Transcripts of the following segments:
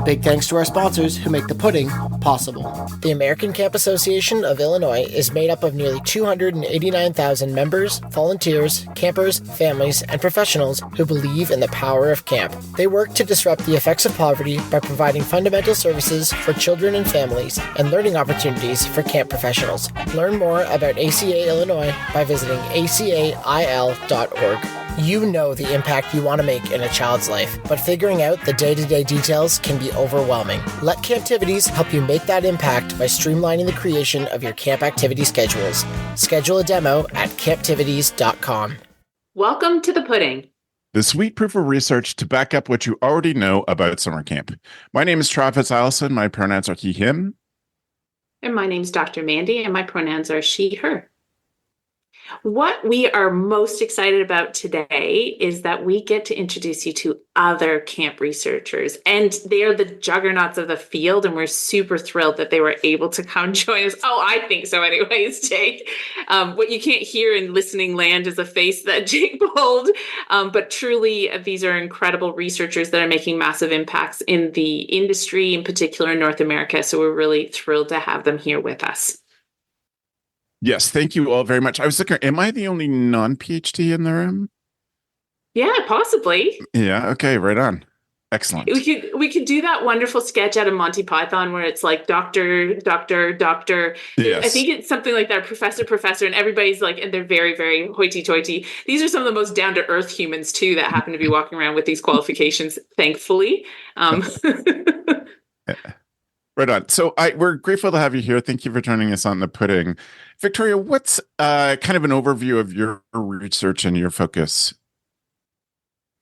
Big thanks to our sponsors who make the pudding possible. The American Camp Association of Illinois is made up of nearly 289,000 members, volunteers, campers, families, and professionals who believe in the power of camp. They work to disrupt the effects of poverty by providing fundamental services for children and families and learning opportunities for camp professionals. Learn more about ACA Illinois by visiting acail.org. You know the impact you want to make in a child's life, but figuring out the day-to-day details can be overwhelming. Let Camptivities help you make that impact by streamlining the creation of your camp activity schedules. Schedule a demo at camptivities.com. Welcome to the pudding. The sweet proof of research to back up what you already know about summer camp. My name is Travis Allison. My pronouns are he, him. And my name's Dr. Mandy, and my pronouns are she, her. What we are most excited about today is that we get to introduce you to other camp researchers, and they are the juggernauts of the field, and we're super thrilled that they were able to come join us. Oh, I think so anyways, Jake. What you can't hear in listening land is a face that Jake pulled, but truly these are incredible researchers that are making massive impacts in the industry, in particular in North America, so we're really thrilled to have them here with us. Yes, thank you all very much. I was looking, am I the only non-PhD in the room? Yeah, possibly. Yeah, okay, right on. Excellent. We could do that wonderful sketch out of Monty Python where it's like doctor. Yes. I think it's something like that, professor, and everybody's like, and they're very, very hoity-toity. These are some of the most down-to-earth humans too that happen to be walking around with these qualifications, thankfully. Yeah. Right on. So we're grateful to have you here. Thank you for joining us on the pudding. Victoria, what's kind of an overview of your research and your focus?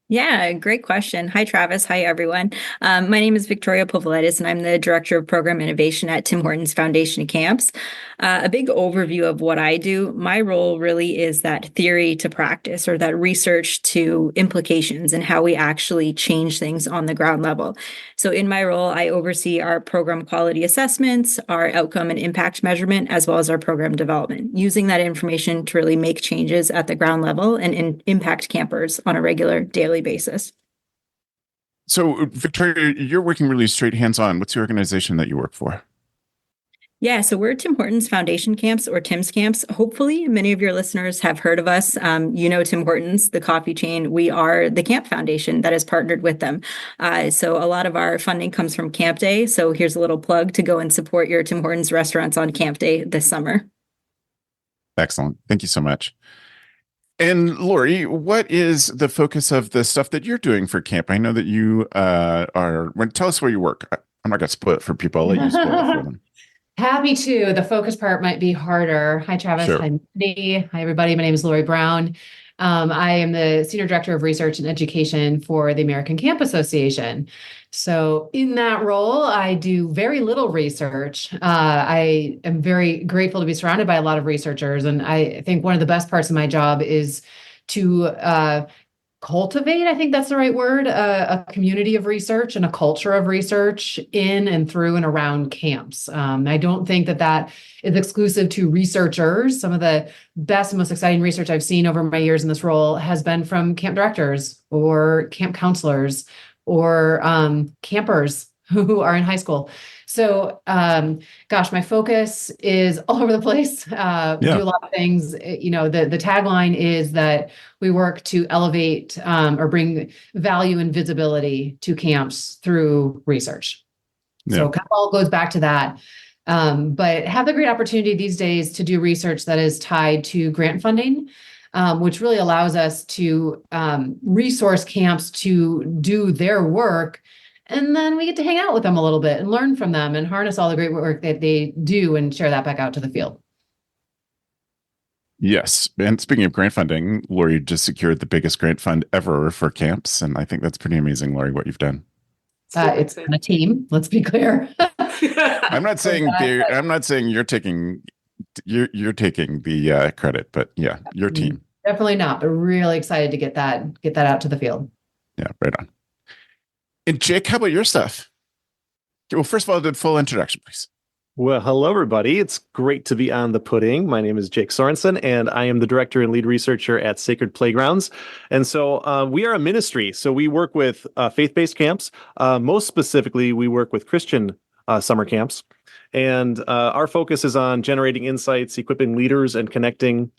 Yeah, great question. Hi, Travis. Hi, everyone. My name is Victoria Povilaitis, and I'm the Director of Program Innovation at Tim Hortons Foundation Camps. A big overview of what I do, my role really is that theory to practice, or that research to implications, and how we actually change things on the ground level. So in my role, I oversee our program quality assessments, our outcome and impact measurement, as well as our program development, using that information to really make changes at the ground level and impact campers on a regular daily basis. So, Victoria, you're working really straight hands-on. What's the organization that you work for? Yeah, so we're Tim Hortons Foundation Camps, or Tim's Camps. Hopefully, many of your listeners have heard of us. You know Tim Hortons, the coffee chain. We are the camp foundation that has partnered with them. So a lot of our funding comes from Camp Day. So here's a little plug to go and support your Tim Hortons restaurants on Camp Day this summer. Excellent. Thank you so much. And Laurie, what is the focus of the stuff that you're doing for camp? I know that you tell us where you work. I'm not going to spoil it for people. I'll let you spoil it for them. Happy to. The focus part might be harder. Hi, Travis. Sure. Hi, Mandy. Hi, everybody. My name is Laurie Browne. I am the Senior Director of Research and Education for the American Camp Association. So in that role, I do very little research. I am very grateful to be surrounded by a lot of researchers. And I think one of the best parts of my job is to cultivate, I think that's the right word, a community of research and a culture of research in and through and around camps. I don't think that is exclusive to researchers. Some of the best and most exciting research I've seen over my years in this role has been from camp directors or camp counselors or campers who are in high school. So, my focus is all over the place. We do a lot of things. You know, the tagline is that we work to elevate or bring value and visibility to camps through research. Yeah. So it kind of all goes back to that. But have the great opportunity these days to do research that is tied to grant funding, which really allows us to resource camps to do their work. And then we get to hang out with them a little bit and learn from them and harness all the great work that they do and share that back out to the field. Yes. And speaking of grant funding, Laurie just secured the biggest grant fund ever for camps. And I think that's pretty amazing, Laurie, what you've done. It's been a team. Let's be clear. I'm not saying you're taking the credit, but yeah, your team. Definitely not, but really excited to get that out to the field. Yeah, right on. And Jake, how about your stuff? Well, first of all, do a full introduction, please. Well, hello, everybody. It's great to be on the pudding. My name is Jake Sorenson, and I am the director and lead researcher at Sacred Playgrounds. And so we are a ministry. So we work with faith-based camps. Most specifically, we work with Christian summer camps. And our focus is on generating insights, equipping leaders, and connecting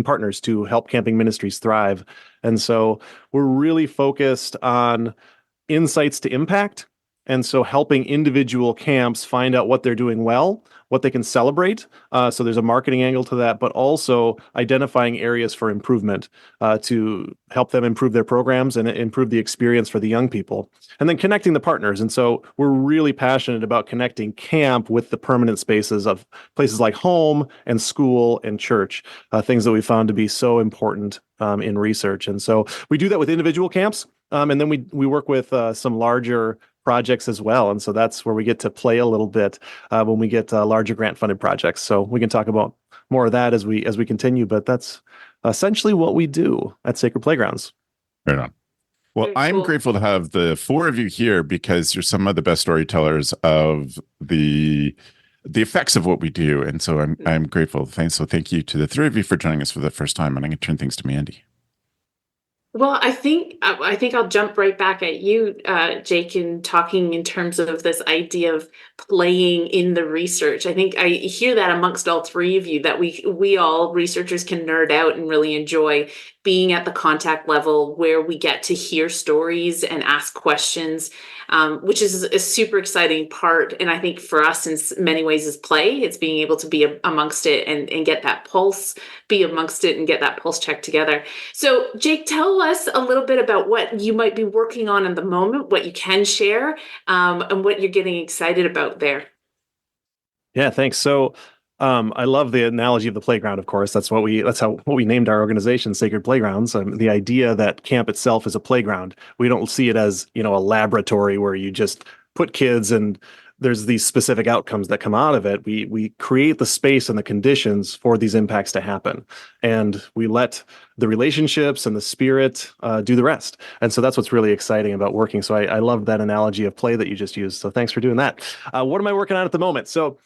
partners to help camping ministries thrive. And so we're really focused on insights to impact. And so helping individual camps find out what they're doing well, what they can celebrate. So there's a marketing angle to that, but also identifying areas for improvement to help them improve their programs and improve the experience for the young people. And then connecting the partners. And so we're really passionate about connecting camp with the permanent spaces of places like home and school and church, things that we found to be so important in research. And so we do that with individual camps. And then we work with some larger projects as well. And so that's where we get to play a little bit when we get larger grant funded projects. So we can talk about more of that as we continue, but that's essentially what we do at Sacred Playgrounds. Right on. Well, Very I'm cool. grateful to have the four of you here because you're some of the best storytellers of the effects of what we do. And so I'm grateful. So thank you to the three of you for joining us for the first time. And I'm going to turn things to Mandy. Well, I think I'll jump right back at you, Jake, in talking in terms of this idea of playing in the research. I think I hear that amongst all three of you, that we all researchers can nerd out and really enjoy being at the contact level where we get to hear stories and ask questions, which is a super exciting part. And I think for us, in many ways, is play. It's being able to be amongst it and get that pulse, be amongst it and get that pulse check together. So, Jake, tell us a little bit about what you might be working on at the moment, what you can share, and what you're getting excited about there. Yeah, thanks. So I love the analogy of the playground, of course. That's what we named our organization, Sacred Playgrounds. The idea that camp itself is a playground. We don't see it as, a laboratory where you just put kids and there's these specific outcomes that come out of it. We create the space and the conditions for these impacts to happen. And we let the relationships and the spirit do the rest. And so that's what's really exciting about working. So I love that analogy of play that you just used. So thanks for doing that. What am I working on at the moment? So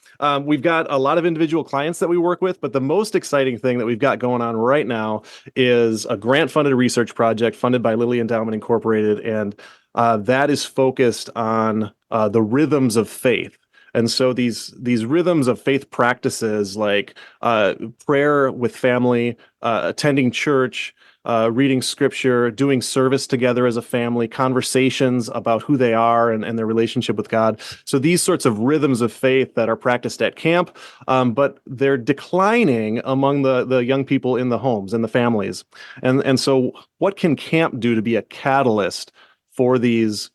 we've got a lot of individual clients that we work with, but the most exciting thing that we've got going on right now is a grant-funded research project funded by Lilly Endowment Incorporated. And that is focused on the rhythms of faith. And so these rhythms of faith practices like prayer with family, attending church, reading scripture, doing service together as a family, conversations about who they are and their relationship with God. So these sorts of rhythms of faith that are practiced at camp, but they're declining among the young people in the homes and the families. And so what can camp do to be a catalyst for these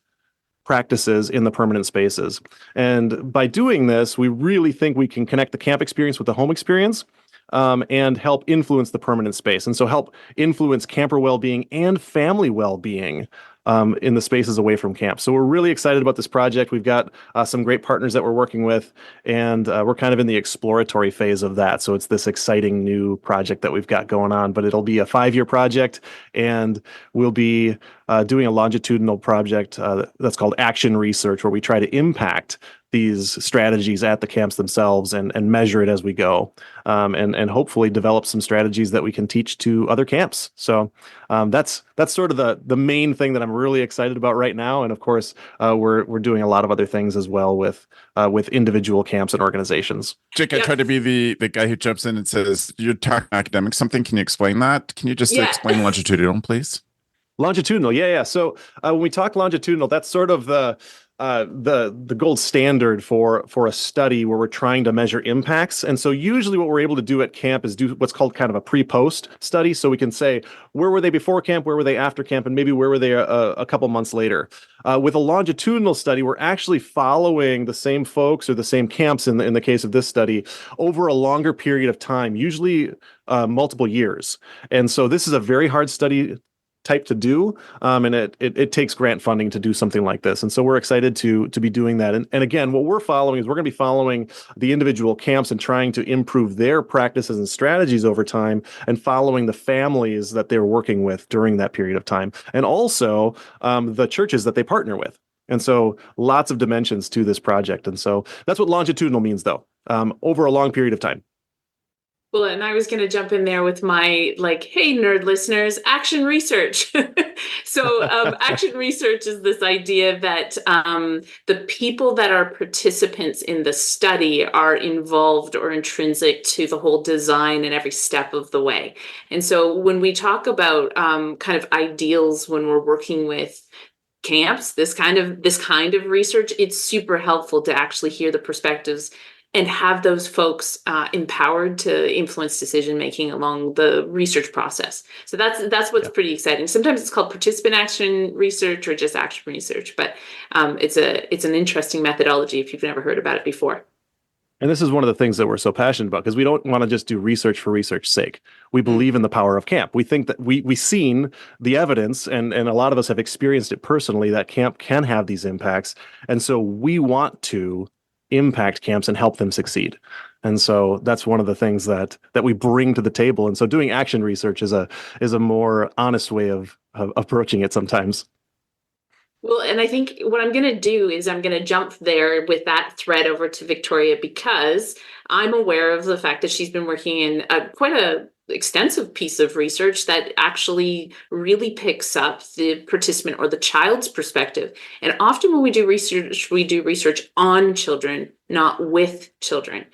practices in the permanent spaces? And by doing this, we really think we can connect the camp experience with the home experience and help influence the permanent space. And so help influence camper well-being and family well-being in the spaces away from camp. So we're really excited about this project. We've got some great partners that we're working with, and we're kind of in the exploratory phase of that. So it's this exciting new project that we've got going on, but it'll be a 5-year project, and we'll be doing a longitudinal project that's called Action Research, where we try to impact these strategies at the camps themselves and measure it as we go, and hopefully develop some strategies that we can teach to other camps. So that's sort of the main thing that I'm really excited about right now. And of course, we're doing a lot of other things as well with individual camps and organizations. Jake, I try to be the guy who jumps in and says, "You're talking academic something. Can you explain that? Can you just explain longitudinal, please?" Longitudinal, yeah. So when we talk longitudinal, that's sort of the gold standard for a study where we're trying to measure impacts. And so usually what we're able to do at camp is do what's called kind of a pre-post study. So we can say, where were they before camp? Where were they after camp? And maybe where were they a couple months later? With a longitudinal study, we're actually following the same folks or the same camps in the case of this study over a longer period of time, usually multiple years. And so this is a very hard study type to do, and it takes grant funding to do something like this. And so we're excited to be doing that. And again, what we're following is we're going to be following the individual camps and trying to improve their practices and strategies over time, and following the families that they're working with during that period of time, and also the churches that they partner with. And so lots of dimensions to this project. And so that's what longitudinal means, though, over a long period of time. Well, and I was going to jump in there with my hey, nerd listeners, action research. So action research is this idea that the people that are participants in the study are involved or intrinsic to the whole design and every step of the way. And so when we talk about kind of ideals when we're working with camps, this kind of research, it's super helpful to actually hear the perspectives and have those folks empowered to influence decision making along the research process. So that's what's pretty exciting. Sometimes it's called participant action research or just action research, but it's an interesting methodology if you've never heard about it before. And this is one of the things that we're so passionate about, because we don't want to just do research for research's sake. We believe in the power of camp. We think that we've seen the evidence, and a lot of us have experienced it personally, that camp can have these impacts. And so we want to impact camps and help them succeed. And so that's one of the things that we bring to the table. And so doing action research is a more honest way of approaching it sometimes. Well, and I think what I'm going to do is I'm going to jump there with that thread over to Victoria, because I'm aware of the fact that she's been working in quite a extensive piece of research that actually really picks up the participant or the child's perspective. And often when we do research on children, not with children.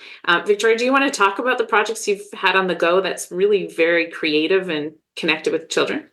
Victoria, do you want to talk about the projects you've had on the go that's really very creative and connected with children?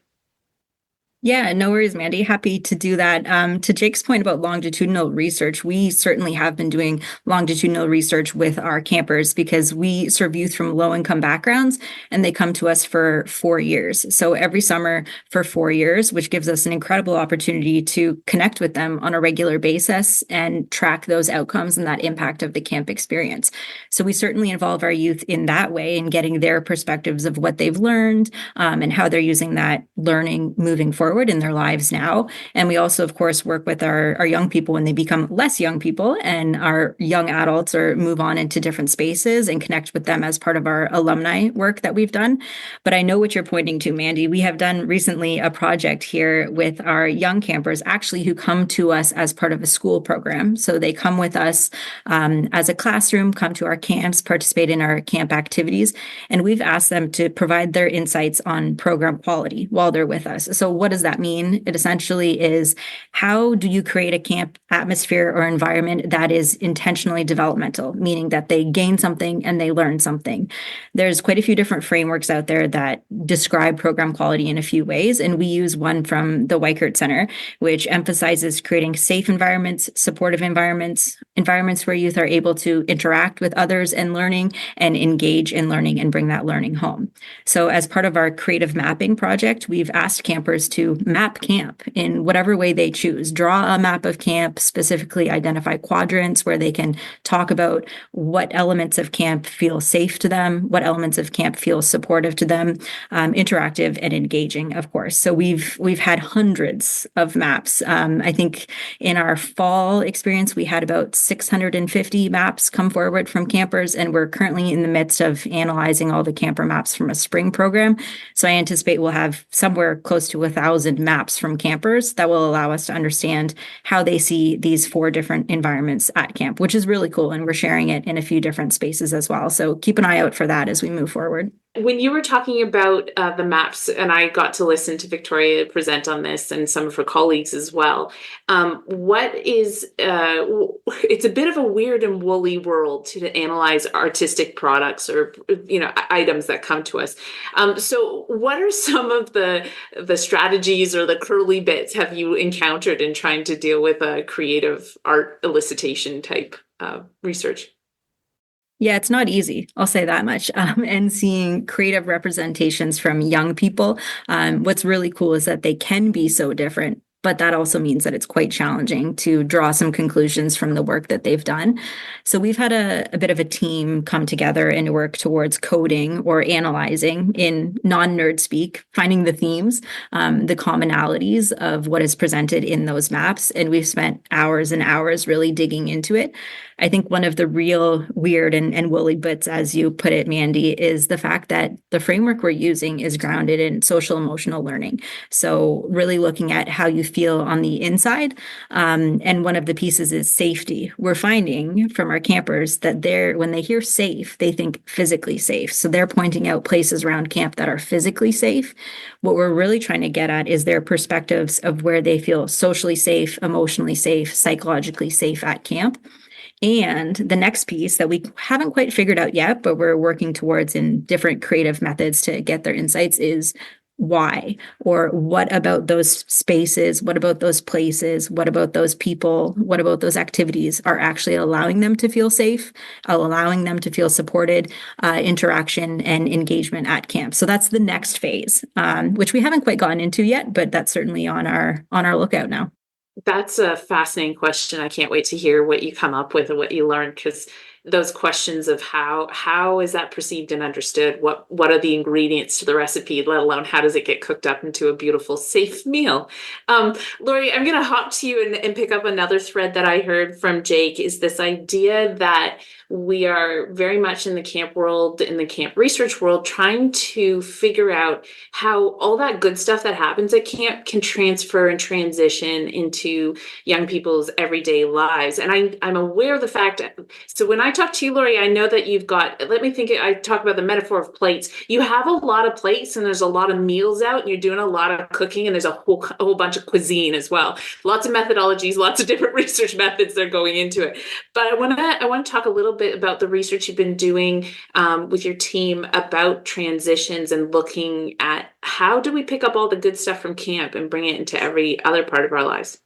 Yeah, no worries, Mandy. Happy to do that. To Jake's point about longitudinal research, we certainly have been doing longitudinal research with our campers because we serve youth from low-income backgrounds, and they come to us for 4 years. So every summer for 4 years, which gives us an incredible opportunity to connect with them on a regular basis and track those outcomes and that impact of the camp experience. So we certainly involve our youth in that way in getting their perspectives of what they've learned and how they're using that learning moving forward in their lives now. And we also, of course, work with our young people when they become less young people and our young adults or move on into different spaces and connect with them as part of our alumni work that we've done. But I know what you're pointing to, Mandy. We have done recently a project here with our young campers, actually, who come to us as part of a school program. So they come with us as a classroom, come to our camps, participate in our camp activities, and we've asked them to provide their insights on program quality while they're with us. So what does that mean? It essentially is, how do you create a camp atmosphere or environment that is intentionally developmental, meaning that they gain something and they learn something? There's quite a few different frameworks out there that describe program quality in a few ways, and we use one from the Weichert Center, which emphasizes creating safe environments, supportive environments where youth are able to interact with others and learning and engage in learning and bring that learning home. So as part of our creative mapping project, we've asked campers to map camp in whatever way they choose. Draw a map of camp, specifically identify quadrants where they can talk about what elements of camp feel safe to them, what elements of camp feel supportive to them, interactive and engaging, of course. So we've had hundreds of maps. I think in our fall experience, we had about 650 maps come forward from campers, and we're currently in the midst of analyzing all the camper maps from a spring program. So I anticipate we'll have somewhere close to 1,000 maps from campers that will allow us to understand how they see these 4 different environments at camp, which is really cool. And we're sharing it in a few different spaces as well. So keep an eye out for that as we move forward. When you were talking about the maps, and I got to listen to Victoria present on this and some of her colleagues as well, it's a bit of a weird and woolly world to analyze artistic products or, items that come to us. So what are some of the strategies or the curly bits have you encountered in trying to deal with a creative art elicitation type research? Yeah, it's not easy. I'll say that much. And seeing creative representations from young people, what's really cool is that they can be so different, but that also means that it's quite challenging to draw some conclusions from the work that they've done. So we've had a bit of a team come together and work towards coding or analyzing in non-nerd speak, finding the themes, the commonalities of what is presented in those maps. And we've spent hours and hours really digging into it. I think one of the real weird and woolly bits, as you put it, Mandy, is the fact that the framework we're using is grounded in social emotional learning. So really looking at how you feel on the inside. And one of the pieces is safety. We're finding from our campers that when they hear safe, they think physically safe. So they're pointing out places around camp that are physically safe. What we're really trying to get at is their perspectives of where they feel socially safe, emotionally safe, psychologically safe at camp. And the next piece that we haven't quite figured out yet, but we're working towards in different creative methods to get their insights is why, or what about those spaces, what about those places, what about those people, what about those activities are actually allowing them to feel safe, allowing them to feel supported, interaction and engagement at camp. So that's the next phase, which we haven't quite gotten into yet, but that's certainly on our lookout now. That's a fascinating question. I can't wait to hear what you come up with and what you learn, because those questions of how is that perceived and understood? What are the ingredients to the recipe, let alone how does it get cooked up into a beautiful, safe meal? Laurie, I'm going to hop to you and pick up another thread that I heard from Jake, is this idea that we are very much in the camp world, in the camp research world, trying to figure out how all that good stuff that happens at camp can transfer and transition into young people's everyday lives. And I'm aware of the fact, so when I talk to you, Laurie, I know that you've got, I talk about the metaphor of plates. You have a lot of plates and there's a lot of meals out and you're doing a lot of cooking and there's a whole bunch of cuisine as well. Lots of methodologies, lots of different research methods that are going into it. But I want to talk a little bit about the research you've been doing with your team about transitions and looking at how do we pick up all the good stuff from camp and bring it into every other part of our lives?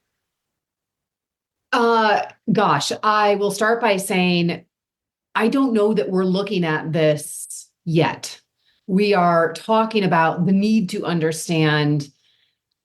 Gosh, I will start by saying, I don't know that we're looking at this yet. We are talking about the need to understand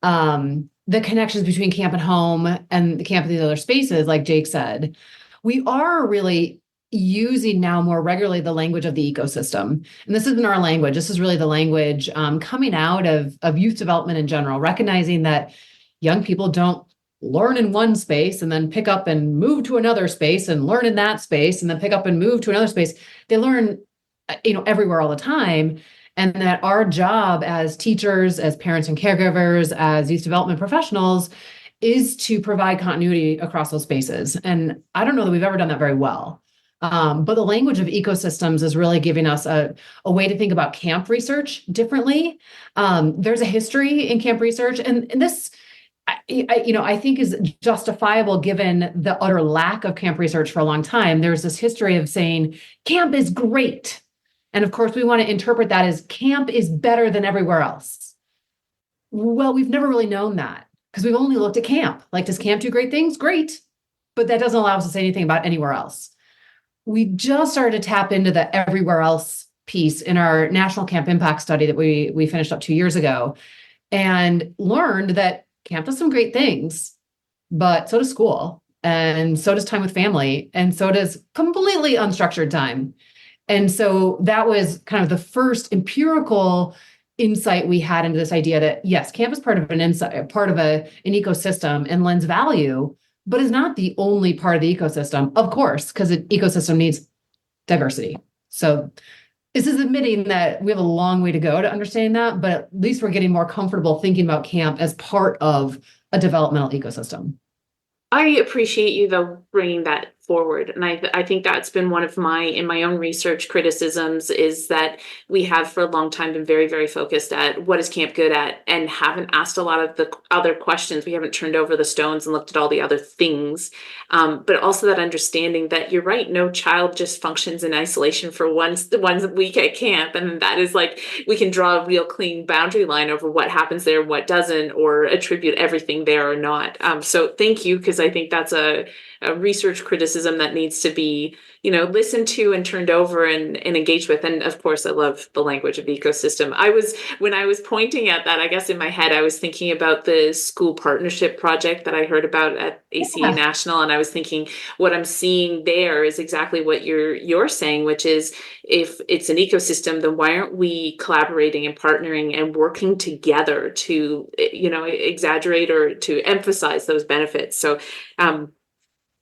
the connections between camp and home and the camp and these other spaces, like Jake said. We are really using now more regularly the language of the ecosystem. And this isn't our language. This is really the language coming out of youth development in general, recognizing that young people don't learn in one space and then pick up and move to another space and learn in that space and then pick up and move to another space. They learn, everywhere all the time. And that our job as teachers, as parents and caregivers, as youth development professionals is to provide continuity across those spaces. And I don't know that we've ever done that very well. But the language of ecosystems is really giving us a way to think about camp research differently. There's a history in camp research, and this, I think is justifiable given the utter lack of camp research for a long time. There's this history of saying camp is great. And of course, we want to interpret that as camp is better than everywhere else. Well, we've never really known that because we've only looked at camp. Like, does camp do great things? Great. But that doesn't allow us to say anything about anywhere else. We just started to tap into the everywhere else piece in our National Camp Impact Study that we finished up 2 years ago, and learned that camp does some great things, but so does school, and so does time with family, and so does completely unstructured time. And so that was kind of the first empirical insight we had into this idea that, yes, camp is part of an ecosystem and lends value, but is not the only part of the ecosystem, of course, because an ecosystem needs diversity. So this is admitting that we have a long way to go to understanding that, but at least we're getting more comfortable thinking about camp as part of a developmental ecosystem. I appreciate you, though, bringing that forward. And I think that's been one of in my own research criticisms, is that we have for a long time been very, very focused at what is camp good at and haven't asked a lot of the other questions. We haven't turned over the stones and looked at all the other things. But also that understanding that you're right, no child just functions in isolation for one week at camp. And that is like, we can draw a real clean boundary line over what happens there, what doesn't, or attribute everything there or not. So thank you, because I think that's a research criticism that needs to be, listened to and turned over and engaged with. And of course, I love the language of ecosystem. When I was pointing at that, I guess in my head, I was thinking about the school partnership project that I heard about at ACA National. And I was thinking what I'm seeing there is exactly what you're saying, which is, if it's an ecosystem, then why aren't we collaborating and partnering and working together to, exaggerate or to emphasize those benefits? So,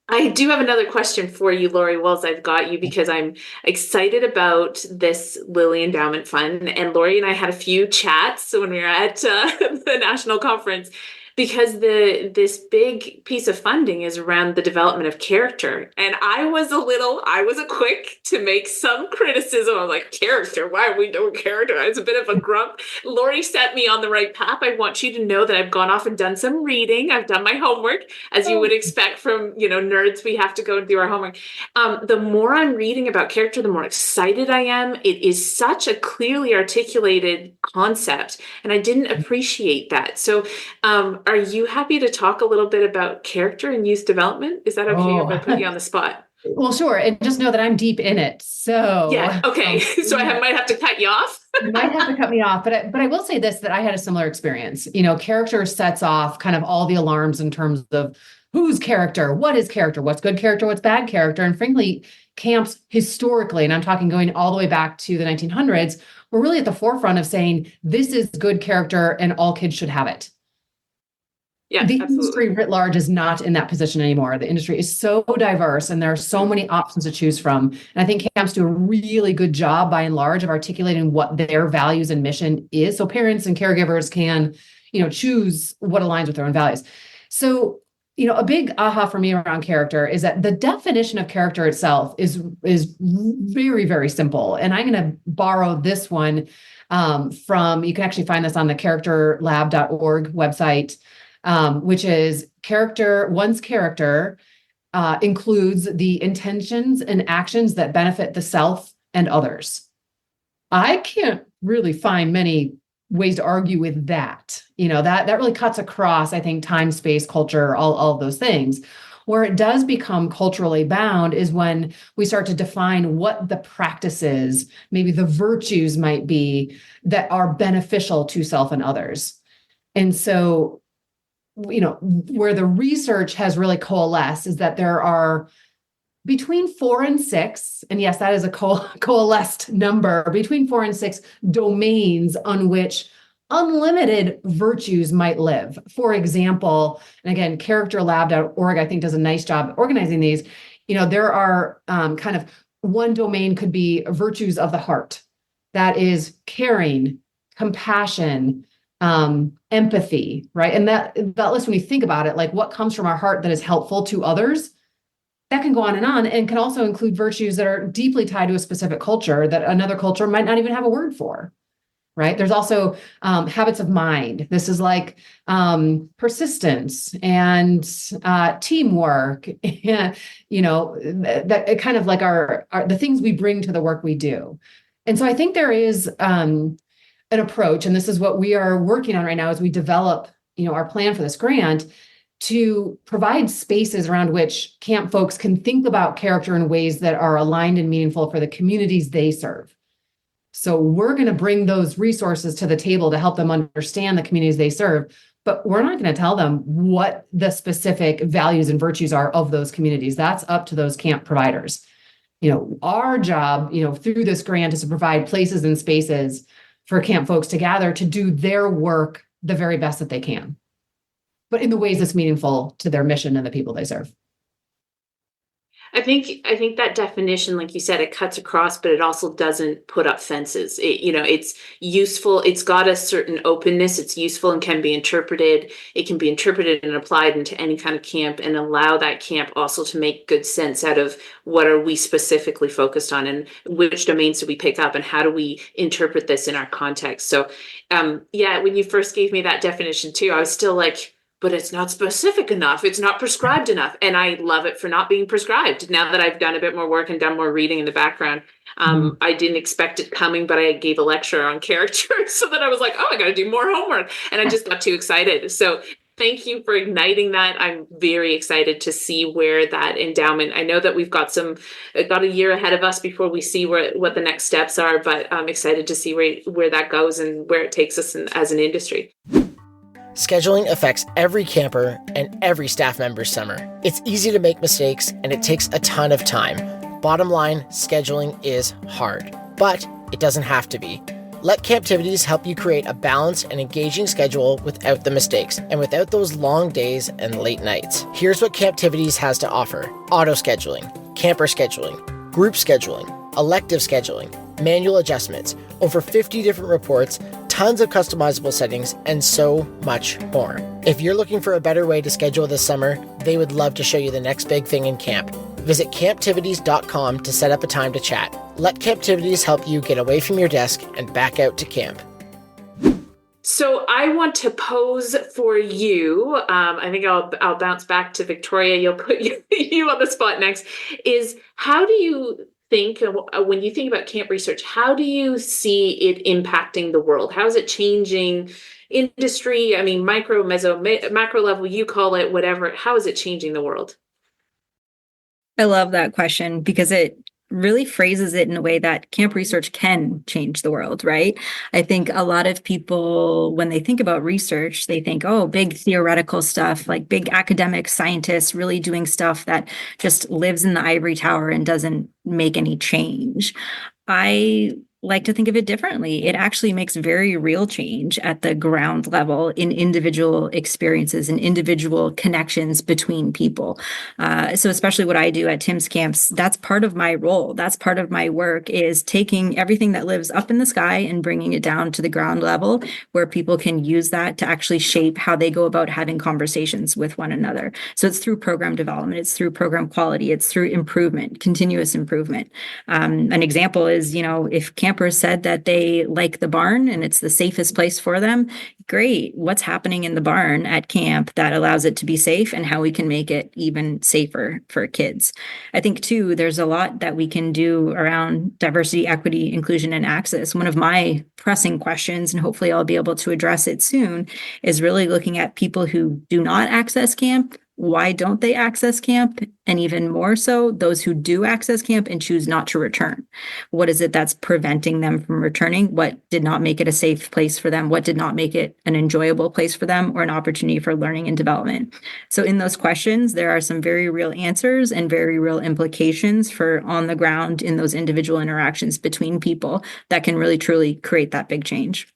I do have another question for you, Laurie, whilst I've got you, because I'm excited about this Lilly Endowment Fund. And Laurie and I had a few chats when we were at the national conference. because this big piece of funding is around the development of character. And I was a quick to make some criticism. I was like, character, why are we doing character? I was a bit of a grump. Laurie set me on the right path. I want you to know that I've gone off and done some reading. I've done my homework, as you would expect from, nerds. We have to go and do our homework. The more I'm reading about character, the more excited I am. It is such a clearly articulated concept, and I didn't appreciate that. So are you happy to talk a little bit about character and youth development? Is that okay if I put you on the spot? Well, sure. And just know that I'm deep in it. So yeah. Okay. So I might have to cut you off. You might have to cut me off, but I will say this, that I had a similar experience. Character sets off kind of all the alarms in terms of who's character, what is character, what's good character, what's bad character. And frankly, camps historically, and I'm talking going all the way back to the 1900s, were really at the forefront of saying, this is good character and all kids should have it. Yeah, the absolutely. Industry writ large is not in that position anymore. The industry is so diverse and there are so many options to choose from. And I think camps do a really good job by and large of articulating what their values and mission is. So parents and caregivers can, choose what aligns with their own values. So, a big aha for me around character is that the definition of character itself is very, very simple. And I'm going to borrow this one from, you can actually find this on the characterlab.org website. Which is one's character includes the intentions and actions that benefit the self and others. I can't really find many ways to argue with that. That really cuts across, I think, time, space, culture, all of those things. Where it does become culturally bound is when we start to define what the practices, maybe the virtues might be that are beneficial to self and others. And so where the research has really coalesced is that there are between 4 and 6, and yes, that is a coalesced number, between 4 and 6 domains on which unlimited virtues might live. For example, and again, characterlab.org, I think, does a nice job organizing these. There are kind of one domain could be virtues of the heart. That is caring, compassion, empathy, right? And that list, when you think about it, like what comes from our heart that is helpful to others, that can go on and can also include virtues that are deeply tied to a specific culture that another culture might not even have a word for, right? There's also habits of mind. This is like persistence and teamwork, and, that kind of like our the things we bring to the work we do. And so I think there is an approach, and this is what we are working on right now as we develop, our plan for this grant, to provide spaces around which camp folks can think about character in ways that are aligned and meaningful for the communities they serve. So we're going to bring those resources to the table to help them understand the communities they serve, but we're not going to tell them what the specific values and virtues are of those communities. That's up to those camp providers. Our job, through this grant is to provide places and spaces for camp folks to gather to do their work the very best that they can, but in the ways that's meaningful to their mission and the people they serve. I think that definition, like you said, it cuts across, but it also doesn't put up fences. It's useful. It's got a certain openness. It's useful and can be interpreted. It can be interpreted and applied into any kind of camp, and allow that camp also to make good sense out of what are we specifically focused on and which domains do we pick up and how do we interpret this in our context. So, when you first gave me that definition too, I was still like, but it's not specific enough. It's not prescribed enough. And I love it for not being prescribed. Now that I've done a bit more work and done more reading in the background, I didn't expect it coming, but I gave a lecture on character. So that I was like, I got to do more homework. And I just got too excited. So thank you for igniting that. I'm very excited to see where that endowment, I know that we've got a year ahead of us before we see what the next steps are, but I'm excited to see where that goes and where it takes us as an industry. Scheduling affects every camper and every staff member's summer. It's easy to make mistakes, and it takes a ton of time. Bottom line, scheduling is hard, but it doesn't have to be. Let Camptivities help you create a balanced and engaging schedule without the mistakes and without those long days and late nights. Here's what Camptivities has to offer: auto-scheduling, camper scheduling, group scheduling, elective scheduling, manual adjustments, over 50 different reports, tons of customizable settings, and so much more. If you're looking for a better way to schedule this summer, they would love to show you the next big thing in camp. Visit camptivities.com to set up a time to chat. Let Camptivities help you get away from your desk and back out to camp. So I want to pose for you. I think I'll bounce back to Victoria. You'll put you on the spot next. Is how do you think when you think about camp research? How do you see it impacting the world? How is it changing industry? I mean, micro, meso, macro level. You call it whatever. How is it changing the world? I love that question because it really phrases it in a way that camp research can change the world, right? I think a lot of people, when they think about research, they think, oh, big theoretical stuff, like big academic scientists really doing stuff that just lives in the ivory tower and doesn't make any change. I like to think of it differently. It actually makes very real change at the ground level in individual experiences and individual connections between people. So especially what I do at Tim's camps, that's part of my role. That's part of my work, is taking everything that lives up in the sky and bringing it down to the ground level where people can use that to actually shape how they go about having conversations with one another. So it's through program development, it's through program quality, it's through improvement, continuous improvement. An example is, if campers said that they like the barn and it's the safest place for them, great. What's happening in the barn at camp that allows it to be safe, and how we can make it even safer for kids? I think too, there's a lot that we can do around diversity, equity, inclusion, and access. One of my pressing questions, and hopefully I'll be able to address it soon, is really looking at people who do not access camp. Why don't they access camp? And even more so, those who do access camp and choose not to return. What is it that's preventing them from returning? What did not make it a safe place for them? What did not make it an enjoyable place for them, or an opportunity for learning and development? So in those questions, there are some very real answers and very real implications for on the ground in those individual interactions between people that can really truly create that big change.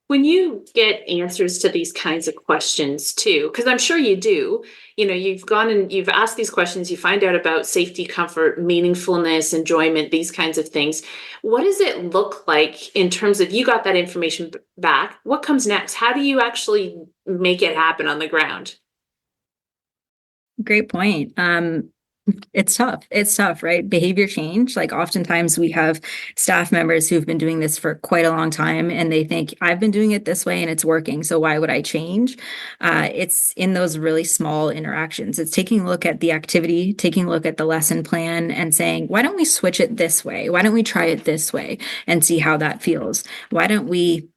When you get answers to these kinds of questions too, because I'm sure you do, you've gone and you've asked these questions, you find out about safety, comfort, meaningfulness, enjoyment, these kinds of things. What does it look like in terms of, you got that information back? What comes next? How do you actually make it happen on the ground? Great point. It's tough. It's tough, right? Behavior change. Like oftentimes we have staff members who've been doing this for quite a long time and they think, I've been doing it this way and it's working, so why would I change? It's in those really small interactions. It's taking a look at the activity, taking a look at the lesson plan and saying, why don't we switch it this way? Why don't we try it this way and see how that feels? Why don't we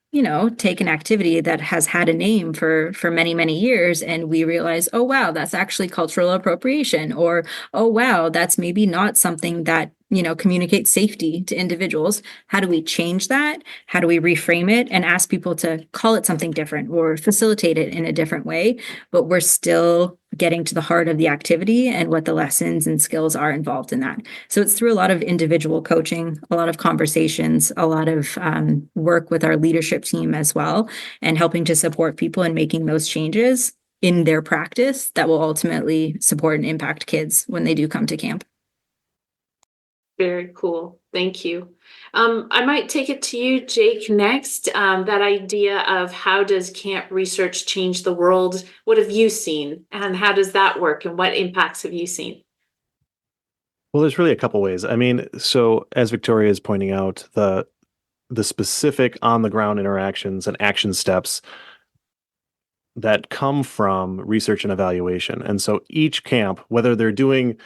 take an activity that has had a name for many, many years, and we realize, oh, wow, that's actually cultural appropriation, or, oh, wow, that's maybe not something that, communicates safety to individuals. How do we change that? How do we reframe it and ask people to call it something different or facilitate it in a different way? But we're still getting to the heart of the activity and what the lessons and skills are involved in that. So it's through a lot of individual coaching, a lot of conversations, a lot of work with our leadership team as well, and helping to support people in making those changes in their practice that will ultimately support and impact kids when they do come to camp. Very cool. Thank you. I might take it to you, Jake, next. That idea of how does camp research change the world? What have you seen, and how does that work, and what impacts have you seen? Well, there's really a couple ways. I mean, so as Victoria is pointing out, the specific on the ground interactions and action steps that come from research and evaluation. And so each camp, whether they're doing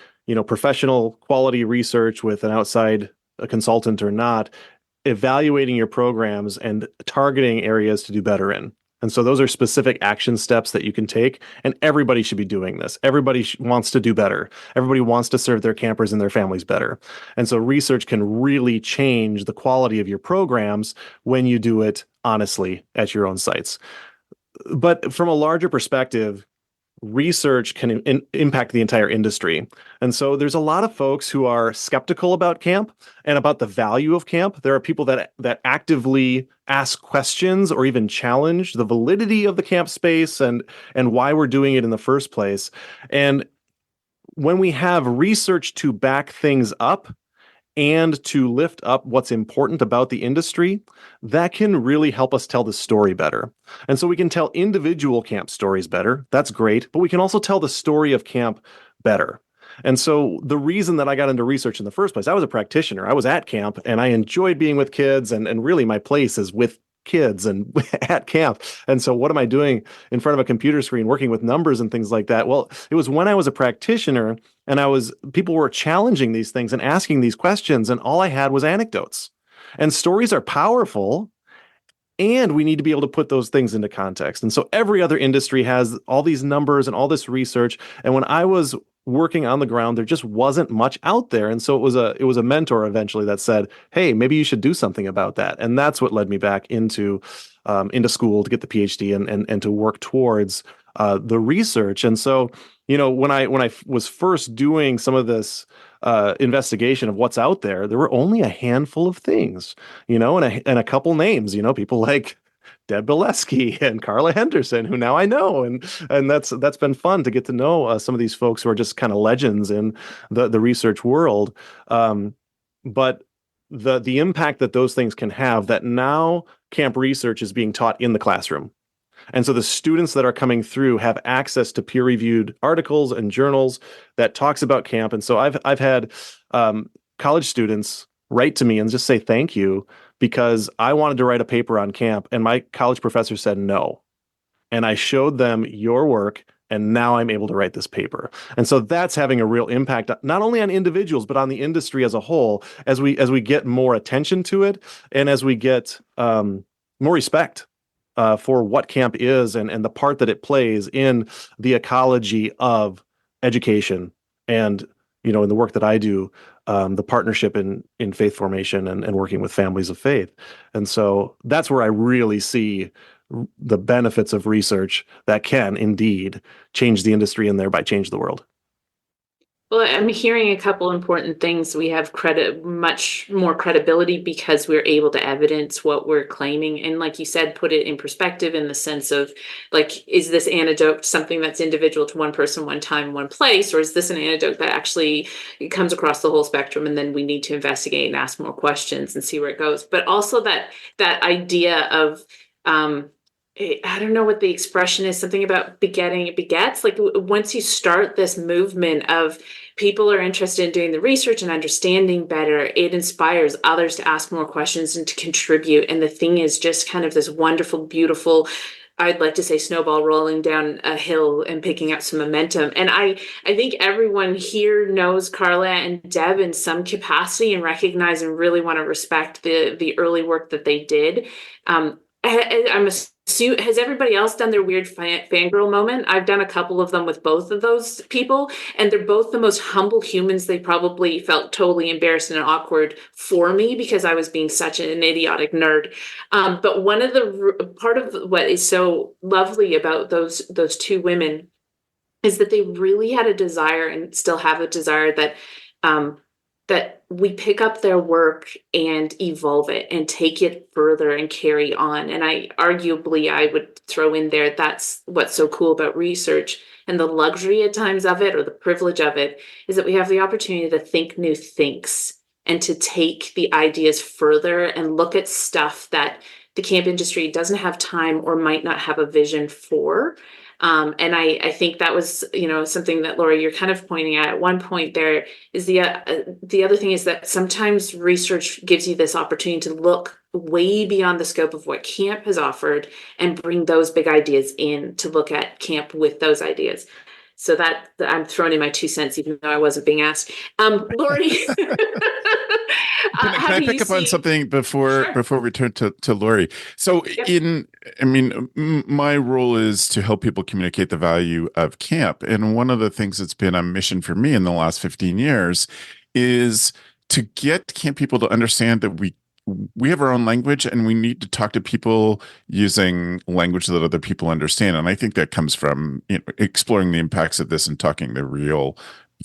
professional quality research with an outside consultant or not, evaluating your programs and targeting areas to do better in. And so those are specific action steps that you can take, and everybody should be doing this. Everybody wants to do better. Everybody wants to serve their campers and their families better. And so research can really change the quality of your programs when you do it honestly at your own sites. But from a larger perspective, research can impact the entire industry. And so there's a lot of folks who are skeptical about camp and about the value of camp. There are people that actively ask questions or even challenge the validity of the camp space and why we're doing it in the first place. And when we have research to back things up, and to lift up what's important about the industry, that can really help us tell the story better. And so we can tell individual camp stories better. That's great. But we can also tell the story of camp better. And so the reason that I got into research in the first place, I was a practitioner. I was at camp and I enjoyed being with kids, and really my place is with kids and at camp. And so what am I doing in front of a computer screen working with numbers and things like that? Well, it was when I was a practitioner and people were challenging these things and asking these questions, and all I had was anecdotes. And stories are powerful, and we need to be able to put those things into context. And so every other industry has all these numbers and all this research. And when I was working on the ground, there just wasn't much out there. And so it was a mentor eventually that said, hey, maybe you should do something about that. And that's what led me back into school to get the PhD and to work towards the research. And so, when I was first doing some of this investigation of what's out there, there were only a handful of things, and a couple names, people like Deb Bileski and Carla Henderson, who now I know, and that's been fun to get to know some of these folks who are just kind of legends in the research world. But the impact that those things can have, that now camp research is being taught in the classroom. And so the students that are coming through have access to peer-reviewed articles and journals that talks about camp. And so I've had college students write to me and just say thank you, because I wanted to write a paper on camp and my college professor said no. And I showed them your work, and now I'm able to write this paper. And so that's having a real impact, not only on individuals, but on the industry as a whole, as we get more attention to it, and as we get more respect for what camp is and the part that it plays in the ecology of education. And, in the work that I do, the partnership in faith formation and working with families of faith. And so that's where I really see the benefits of research that can indeed change the industry and thereby change the world. Well, I'm hearing a couple important things. We have much more credibility because we're able to evidence what we're claiming. And like you said, put it in perspective in the sense of, like, is this anecdote something that's individual to one person, one time, one place? Or is this an anecdote that actually comes across the whole spectrum? And then we need to investigate and ask more questions and see where it goes. But also that idea of, I don't know what the expression is, something about begetting, it begets. Like, once you start this movement of people are interested in doing the research and understanding better, it inspires others to ask more questions and to contribute. And the thing is just kind of this wonderful, beautiful, I'd like to say, snowball rolling down a hill and picking up some momentum. And I think everyone here knows Carla and Deb in some capacity and recognize and really want to respect the early work that they did. Has everybody else done their weird fangirl moment? I've done a couple of them with both of those people, and they're both the most humble humans. They probably felt totally embarrassed and awkward for me because I was being such an idiotic nerd. But one of part of what is so lovely about those two women is that they really had a desire and still have a desire that we pick up their work and evolve it and take it further and carry on. And I would throw in there, that's what's so cool about research, and the luxury at times of it, or the privilege of it, is that we have the opportunity to think new thinks and to take the ideas further and look at stuff that the camp industry doesn't have time or might not have a vision for. And I think that was, something that, Laurie, you're kind of pointing at one point there. Is the other thing is that sometimes research gives you this opportunity to look way beyond the scope of what camp has offered and bring those big ideas in to look at camp with those ideas. So that I'm throwing in my 2 cents, even though I wasn't being asked. Laurie, can I pick up on something before we turn to Laurie? So yep. My role is to help people communicate the value of camp. And one of the things that's been a mission for me in the last 15 years is to get camp people to understand that we have our own language and we need to talk to people using language that other people understand. And I think that comes from exploring the impacts of this and talking the real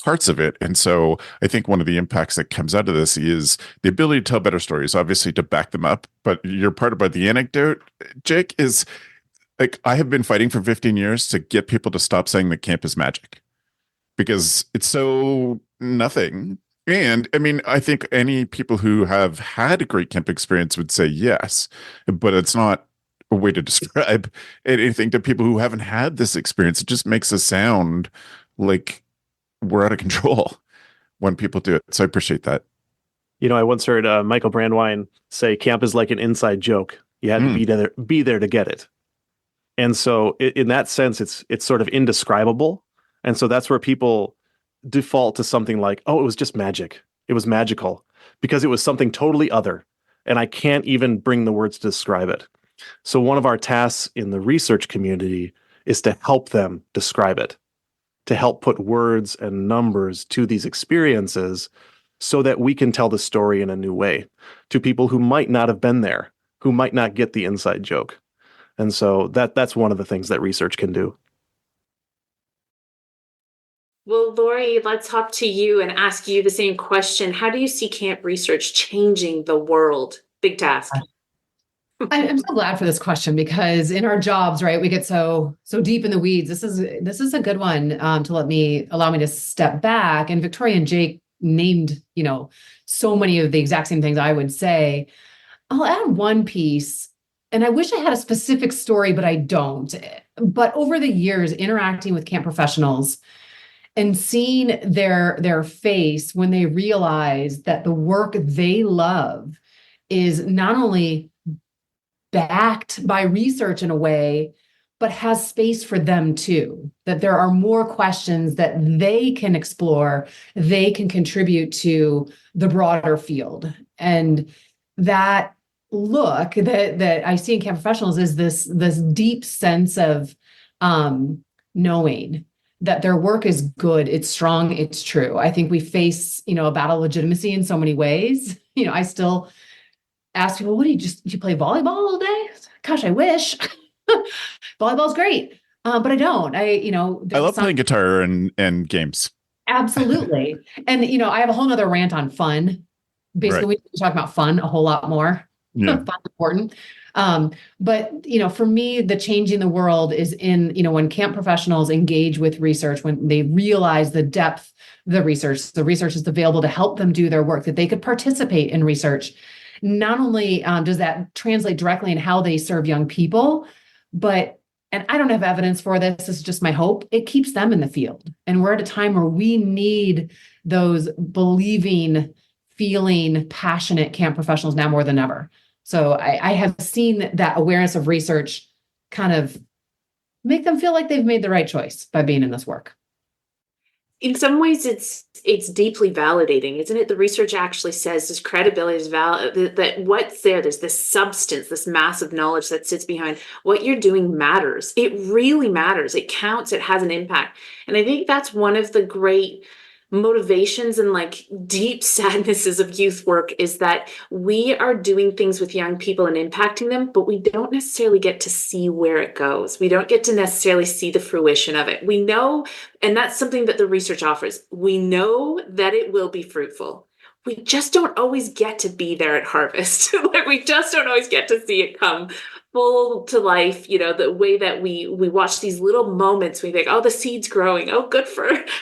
parts of it. And so I think one of the impacts that comes out of this is the ability to tell better stories, obviously to back them up. But your part about the anecdote, Jake, is like, I have been fighting for 15 years to get people to stop saying that camp is magic, because it's so nothing And I mean, I think any people who have had a great camp experience would say yes, but it's not a way to describe anything to people who haven't had this experience. It just makes us sound like we're out of control when people do it. So I appreciate that. I once heard Michael Brandwine say camp is like an inside joke. You had to be there to get it. And so in that sense, it's sort of indescribable. And so that's where people default to something like, oh, it was just magic. It was magical because it was something totally other. And I can't even bring the words to describe it. So one of our tasks in the research community is to help them describe it, to help put words and numbers to these experiences so that we can tell the story in a new way to people who might not have been there, who might not get the inside joke. And so that's one of the things that research can do. Well, Laurie, let's hop to you and ask you the same question. How do you see camp research changing the world? Big task. I'm so glad for this question because in our jobs, right, we get so deep in the weeds. This is a good one to allow me to step back. And Victoria and Jake named, so many of the exact same things I would say. I'll add one piece, and I wish I had a specific story, but I don't. But over the years, interacting with camp professionals and seeing their face when they realize that the work they love is not only backed by research in a way, but has space for them too, that there are more questions that they can explore, they can contribute to the broader field. And that look that I see in camp professionals is this deep sense of knowing that their work is good, it's strong, it's true. I think we face, a battle of legitimacy in so many ways. I still ask people, do you play volleyball all day? Gosh, I wish. Volleyball's great, but I don't. I love playing guitar and games. Absolutely. And, I have a whole nother rant on fun. Basically, right. We talk about fun a whole lot more. Yeah. Fun's important. But, for me, the changing the world is in, when camp professionals engage with research, when they realize the depth of the research is available to help them do their work, that they could participate in research. Not only does that translate directly in how they serve young people, but, and I don't have evidence for this is just my hope, it keeps them in the field. And we're at a time where we need those believing, feeling, passionate camp professionals now more than ever. So I have seen that awareness of research kind of make them feel like they've made the right choice by being in this work. In some ways, it's deeply validating, isn't it? The research actually says this credibility is valid, that what's there's this substance, this massive knowledge that sits behind what you're doing matters. It really matters. It counts. It has an impact. And I think that's one of the great motivations and deep sadnesses of youth work is that we are doing things with young people and impacting them, but we don't necessarily get to see where it goes. We don't get to necessarily see the fruition of it. We know, and that's something that the research offers. We know that it will be fruitful. We just don't always get to be there at harvest. We just don't always get to see it come full to life, the way that we watch these little moments, we think, oh, the seed's growing. Oh,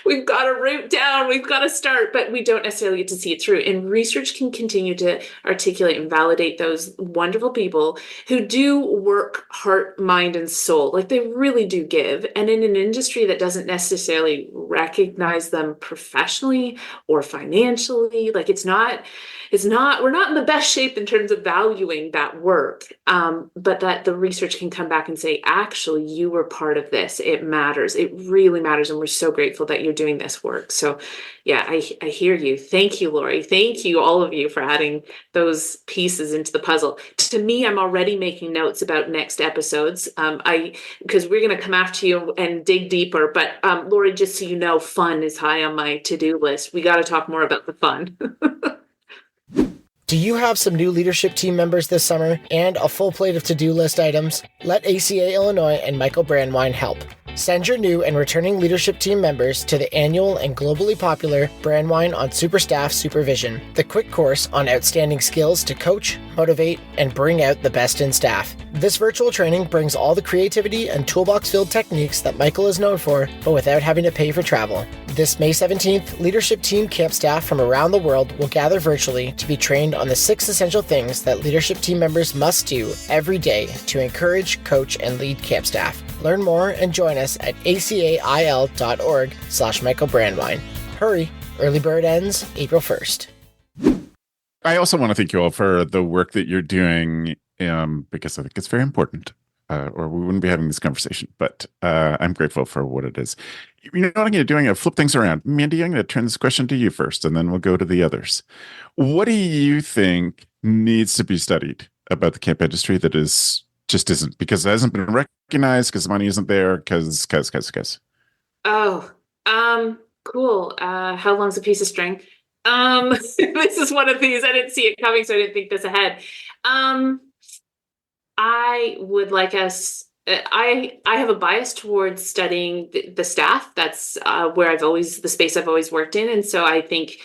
we've got to root down, we've got to start, but we don't necessarily get to see it through. And research can continue to articulate and validate those wonderful people who do work heart, mind, and soul. They really do give. And in an industry that doesn't necessarily recognize them professionally or financially, we're not in the best shape in terms of valuing that work. But that the research can come back and say, actually, you were part of this. It matters. It really matters. And we're so grateful that you're doing this work. So yeah, I hear you. Thank you, Laurie. Thank you, all of you, for adding those pieces into the puzzle. To me, I'm already making notes about next episodes. Because we're going to come after you and dig deeper. But Laurie, just so you know, fun is high on my to-do list. We got to talk more about the fun. Do you have some new leadership team members this summer and a full plate of to-do list items? Let ACA Illinois and Michael Brandwine help. Send your new and returning leadership team members to the annual and globally popular Brandwine on Superstaff Supervision, the quick course on outstanding skills to coach, motivate, and bring out the best in staff. This virtual training brings all the creativity and toolbox-filled techniques that Michael is known for, but without having to pay for travel. This May 17th, leadership team camp staff from around the world will gather virtually to be trained on the 6 essential things that leadership team members must do every day to encourage, coach, and lead camp staff. Learn more and join us at acail.org/Michael Hurry, early bird ends April 1st. I also want to thank you all for the work that you're doing, because I think it's very important, or we wouldn't be having this conversation. But I'm grateful for what it is. You know what I'm going to do? I'm going to flip things around. Mandy, I'm going to turn this question to you first, and then we'll go to the others. What do you think needs to be studied about the camp industry that just isn't, because it hasn't been recognized, because the money isn't there, because. Oh, cool. How long's a piece of string? This is one of these. I didn't see it coming, so I didn't think this ahead. I would like us. I have a bias towards studying the staff. That's where the space I've always worked in, and so I think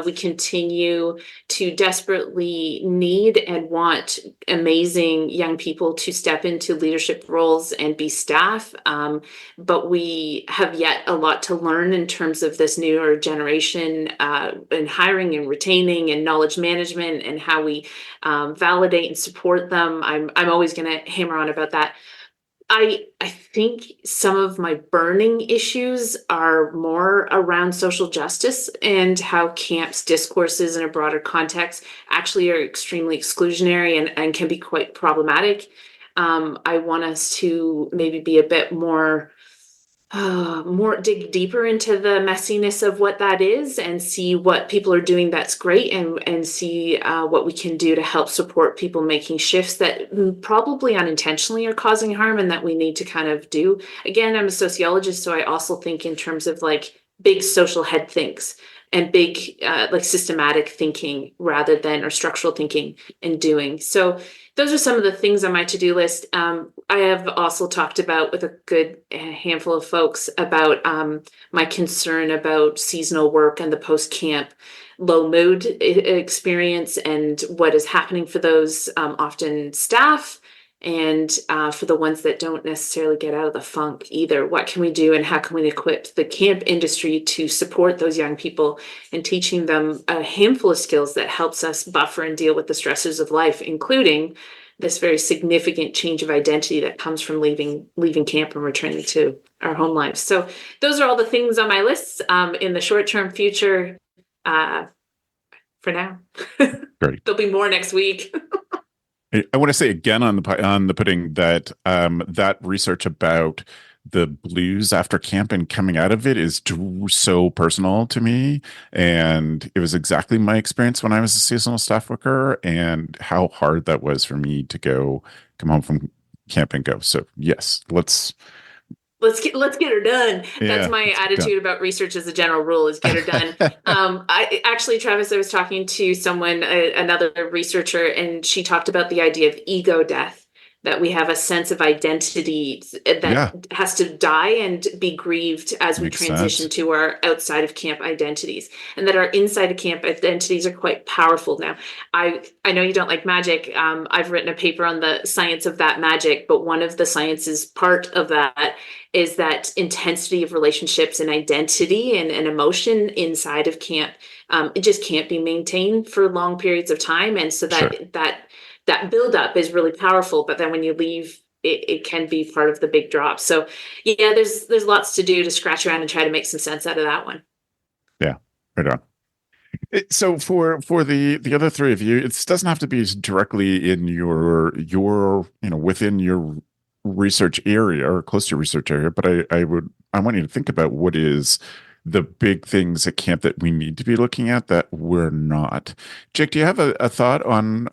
we continue to desperately need and want amazing young people to step into leadership roles and be staff. But we have yet a lot to learn in terms of this newer generation in hiring and retaining and knowledge management and how we validate and support them. I'm always going to hammer on about that. I think some of my burning issues are more around social justice and how camps discourses in a broader context actually are extremely exclusionary and can be quite problematic. I want us to maybe be a bit more dig deeper into the messiness of what that is and see what people are doing that's great and see what we can do to help support people making shifts that probably unintentionally are causing harm and that we need to kind of do. Again, I'm a sociologist, so I also think in terms of like big social head thinks and big like systematic thinking rather than or structural thinking and doing. So those are some of the things on my to-do list. I have also talked about with a good handful of folks about my concern about seasonal work and the post-camp low mood experience and what is happening for those often staff and for the ones that don't necessarily get out of the funk either. What can we do and how can we equip the camp industry to support those young people and teaching them a handful of skills that helps us buffer and deal with the stresses of life, including this very significant change of identity that comes from leaving camp and returning to our home lives. So those are all the things on my list in the short-term future for now. Great. There'll be more next week. I want to say again on the pudding that that research about the blues after camp and coming out of it is so personal to me, and it was exactly my experience when I was a seasonal staff worker, and how hard that was for me to come home from camp and go. So yes, let's get her done. That's my attitude about research as a general rule, is get her done. I actually, Travis, I was talking to someone, another researcher, and she talked about the idea of ego death, that we have a sense of identity that has to die and be grieved as we transition to our outside of camp identities, and that our inside of camp identities are quite powerful. Now, I know you don't like magic. I've written a paper on the science of that magic, but one of the sciences part of that is that intensity of relationships and identity and emotion inside of camp. It just can't be maintained for long periods of time. And so that buildup is really powerful, but then when you leave, it can be part of the big drop. So yeah, there's lots to do to scratch around and try to make some sense out of that one. Yeah, right on. So for the other three of you, it doesn't have to be directly in your within your research area or close to your research area, but I want you to think about what is the big things at camp that we need to be looking at that we're not. Jake, do you have a thought on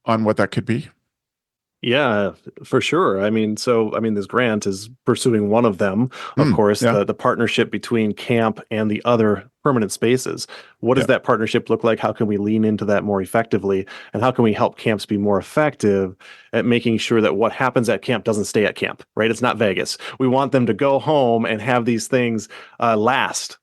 what that could be? Yeah, for sure. This grant is pursuing one of them. Of course, the partnership between camp and the other permanent spaces. What does that partnership look like? How can we lean into that more effectively? And how can we help camps be more effective at making sure that what happens at camp doesn't stay at camp, right? It's not Vegas. We want them to go home and have these things last.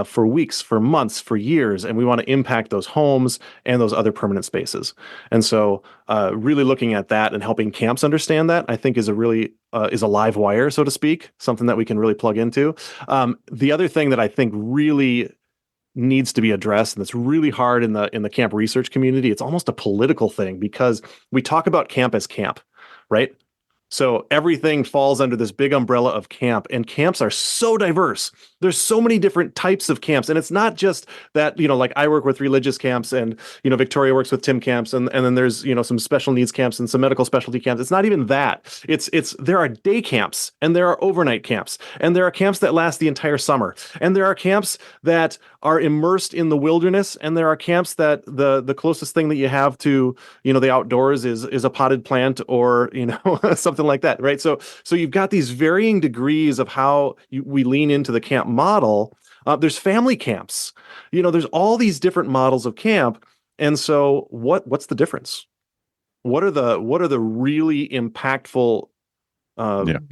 for weeks, for months, for years, and we want to impact those homes and those other permanent spaces. And so really looking at that and helping camps understand that, I think is a live wire, so to speak, something that we can really plug into. The other thing that I think really needs to be addressed, and it's really hard in the camp research community, it's almost a political thing, because we talk about camp as camp, right? So everything falls under this big umbrella of camp, and camps are so diverse. There's so many different types of camps. And it's not just that, like I work with religious camps, and, Victoria works with Tim camps, and then there's, some special needs camps and some medical specialty camps. It's not even that. There are day camps, and there are overnight camps, and there are camps that last the entire summer. And there are camps that are immersed in the wilderness, and there are camps that the closest thing that you have to, the outdoors is a potted plant, or, something like that, right? So you've got these varying degrees of how we lean into the camp model. There's family camps, there's all these different models of camp. And so what's the difference? What are the really impactful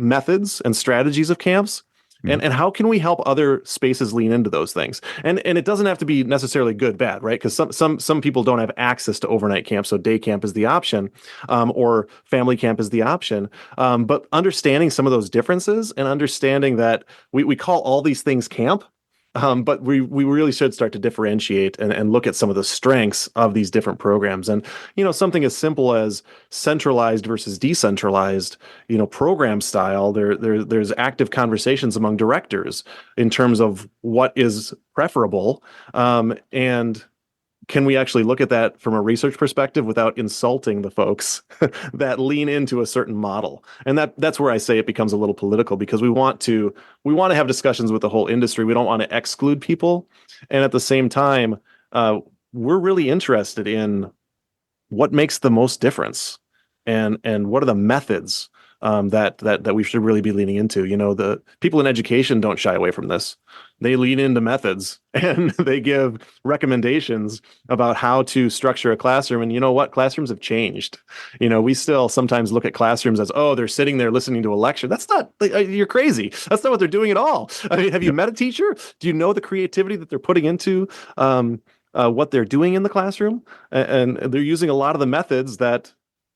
methods and strategies of camps? And how can we help other spaces lean into those things? And it doesn't have to be necessarily good, bad, right? Because some people don't have access to overnight camp, so day camp is the option, or family camp is the option. But understanding some of those differences, and understanding that we call all these things camp, but we really should start to differentiate and look at some of the strengths of these different programs. And, something as simple as centralized versus decentralized, program style, there's active conversations among directors in terms of what is preferable. And can we actually look at that from a research perspective without insulting the folks that lean into a certain model? And that's where I say it becomes a little political, because we want to have discussions with the whole industry. We don't want to exclude people. And at the same time, we're really interested in what makes the most difference, and what are the methods that we should really be leaning into. The people in education don't shy away from this. They lean into methods, and they give recommendations about how to structure a classroom. And you know what? Classrooms have changed. We still sometimes look at classrooms as, oh, they're sitting there listening to a lecture. That's not, you're crazy. That's not what they're doing at all. I mean, have you met a teacher? Do you know the creativity that they're putting into what they're doing in the classroom? And they're using a lot of the methods that,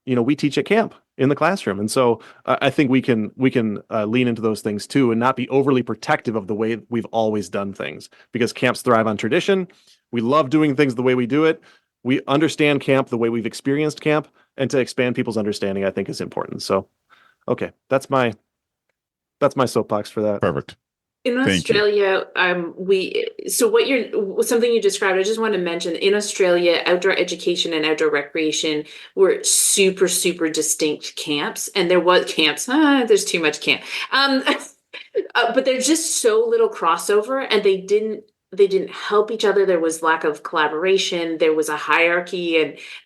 we teach at camp in the classroom. And so I think we can lean into those things too, and not be overly protective of the way we've always done things, because camps thrive on tradition. We love doing things the way we do it. We understand camp the way we've experienced camp, and to expand people's understanding, I think, is important. So, okay, that's my soapbox for that. Perfect. In Australia, something you described, I just want to mention, in Australia, outdoor education and outdoor recreation were super, super distinct camps. And there was camps, there's too much camp. But there's just so little crossover, and they didn't help each other. There was lack of collaboration. There was a hierarchy,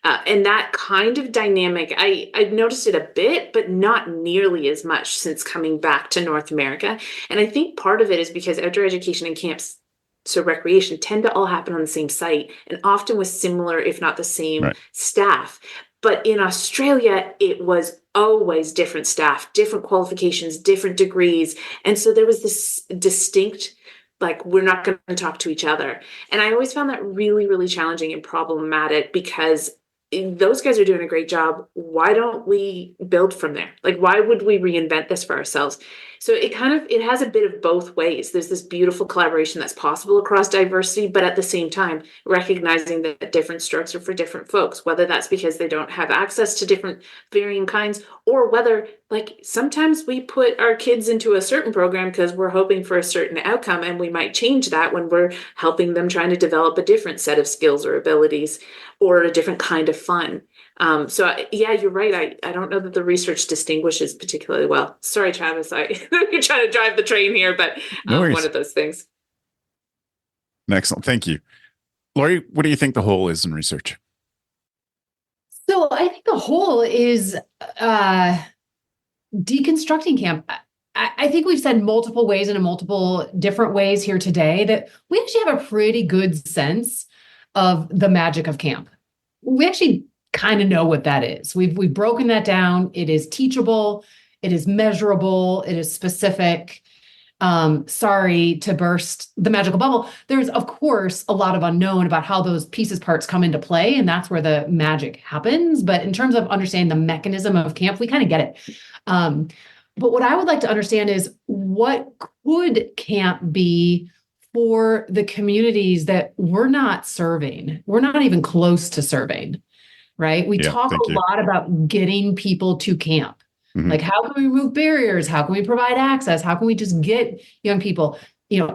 and that kind of dynamic. I've noticed it a bit, but not nearly as much since coming back to North America. And I think part of it is because outdoor education and camps, so recreation, tend to all happen on the same site, and often with similar, if not the same, staff. But in Australia, it was always different staff, different qualifications, different degrees. And so there was this distinct, like, we're not going to talk to each other. And I always found that really, really challenging and problematic, because those guys are doing a great job. Why don't we build from there? Like, why would we reinvent this for ourselves? So it has a bit of both ways. There's this beautiful collaboration that's possible across diversity, but at the same time, recognizing that different strokes are for different folks, whether that's because they don't have access to different varying kinds, or whether, like, sometimes we put our kids into a certain program because we're hoping for a certain outcome, and we might change that when we're helping them trying to develop a different set of skills or abilities, or a different kind of fun. So yeah, you're right. I don't know that the research distinguishes particularly well. Sorry, Travis, you're trying to drive the train here, but one of those things. Excellent. Thank you. Laurie, what do you think the whole is in research? So I think the whole is deconstructing camp. I think we've said multiple ways and in multiple different ways here today that we actually have a pretty good sense of the magic of camp. We actually kind of know what that is. We've broken that down. It is teachable. It is measurable. It is specific. sorry to burst the magical bubble. There's, of course, a lot of unknown about how those parts come into play, and that's where the magic happens. But in terms of understanding the mechanism of camp, we kind of get it. But what I would like to understand is, what could camp be for the communities that we're not serving? We're not even close to serving, right? We talk a lot about getting people to camp. Like, how can we remove barriers? How can we provide access? How can we just get young people?